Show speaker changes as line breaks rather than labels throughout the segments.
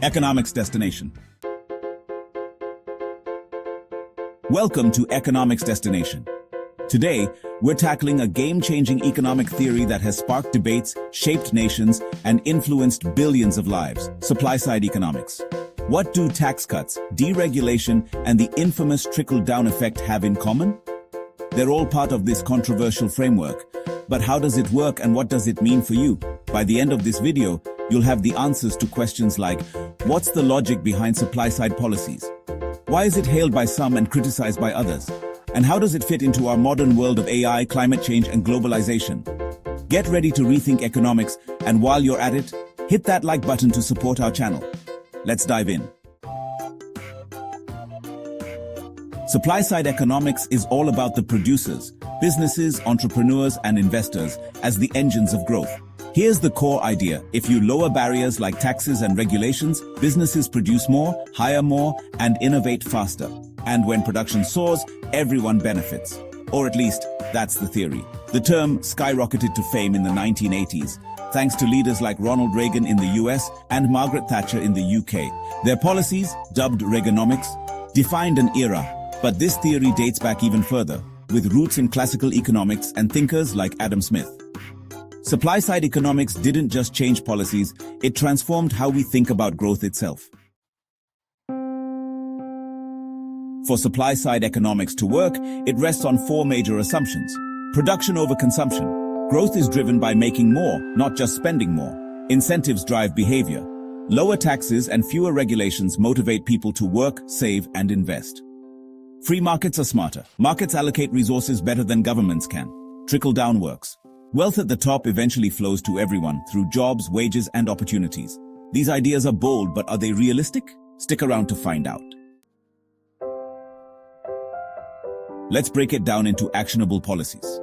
Economics Destination. Welcome to Economics Destination. Today, we're tackling a game-changing economic theory that has sparked debates, shaped nations, and influenced billions of lives: supply-side economics. What do tax cuts, deregulation, and the infamous trickle-down effect have in common? They're all part of this controversial framework. But how does it work and what does it mean for you? By the end of this video, you'll have the answers to questions like, what's the logic behind supply-side policies? Why is it hailed by some and criticized by others? And how does it fit into our modern world of AI, climate change, and globalization? Get ready to rethink economics, and while you're at it, hit that like button to support our channel. Let's dive in. Supply-side economics is all about the producers, businesses, entrepreneurs, and investors as the engines of growth. Here's the core idea. If you lower barriers like taxes and regulations, businesses produce more, hire more, and innovate faster. And when production soars, everyone benefits. Or at least, that's the theory. The term skyrocketed to fame in the 1980s, thanks to leaders like Ronald Reagan in the US and Margaret Thatcher in the UK. Their policies, dubbed Reaganomics, defined an era. But this theory dates back even further, with roots in classical economics and thinkers like Adam Smith. Supply-side economics didn't just change policies, it transformed how we think about growth itself. For supply-side economics to work, it rests on four major assumptions. Production over consumption. Growth is driven by making more, not just spending more. Incentives drive behavior. Lower taxes and fewer regulations motivate people to work, save, and invest. Free markets are smarter. Markets allocate resources better than governments can. Trickle-down works. Wealth at the top eventually flows to everyone through jobs, wages, and opportunities. These ideas are bold, but are they realistic? Stick around to find out. Let's break it down into actionable policies.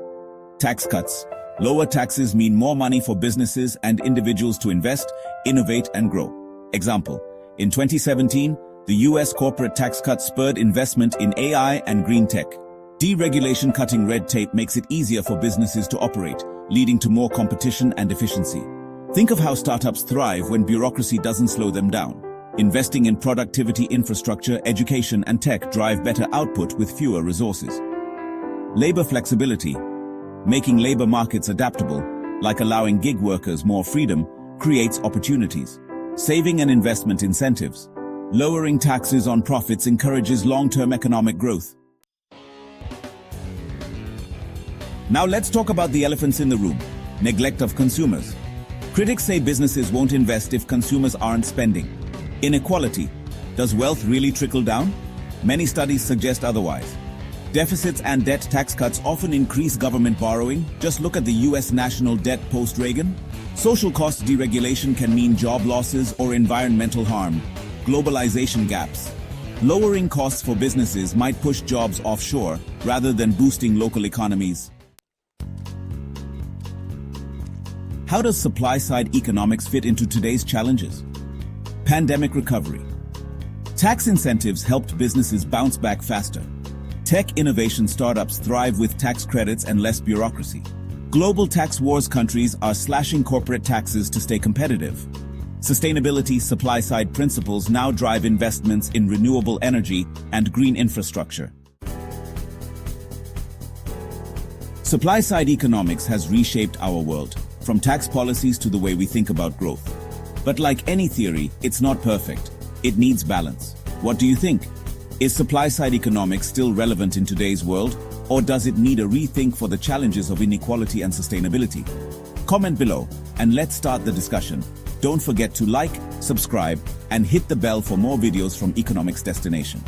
Tax cuts. Lower taxes mean more money for businesses and individuals to invest, innovate, and grow. Example: in 2017, the US corporate tax cut spurred investment in AI and green tech. Deregulation, cutting red tape, makes it easier for businesses to operate, leading to more competition and efficiency. Think of how startups thrive when bureaucracy doesn't slow them down. Investing in productivity, infrastructure, education, and tech drive better output with fewer resources. Labor flexibility. Making labor markets adaptable, like allowing gig workers more freedom, creates opportunities. Saving and investment incentives. Lowering taxes on profits encourages long-term economic growth. Now let's talk about the elephants in the room: neglect of consumers. Critics say businesses won't invest if consumers aren't spending. Inequality. Does wealth really trickle down? Many studies suggest otherwise. Deficits and debt. Tax cuts often increase government borrowing. Just look at the US national debt post-Reagan. Social cost. Deregulation can mean job losses or environmental harm. Globalization gaps. Lowering costs for businesses might push jobs offshore rather than boosting local economies. How does supply-side economics fit into today's challenges? Pandemic recovery. Tax incentives helped businesses bounce back faster. Tech innovation startups thrive with tax credits and less bureaucracy. Global tax wars. Countries are slashing corporate taxes to stay competitive. Sustainability. Supply-side principles now drive investments in renewable energy and green infrastructure. Supply-side economics has reshaped our world, from tax policies to the way we think about growth. But like any theory, it's not perfect. It needs balance. What do you think? Is supply-side economics still relevant in today's world, or does it need a rethink for the challenges of inequality and sustainability? Comment below, and let's start the discussion. Don't forget to like, subscribe, and hit the bell for more videos from Economics Destination.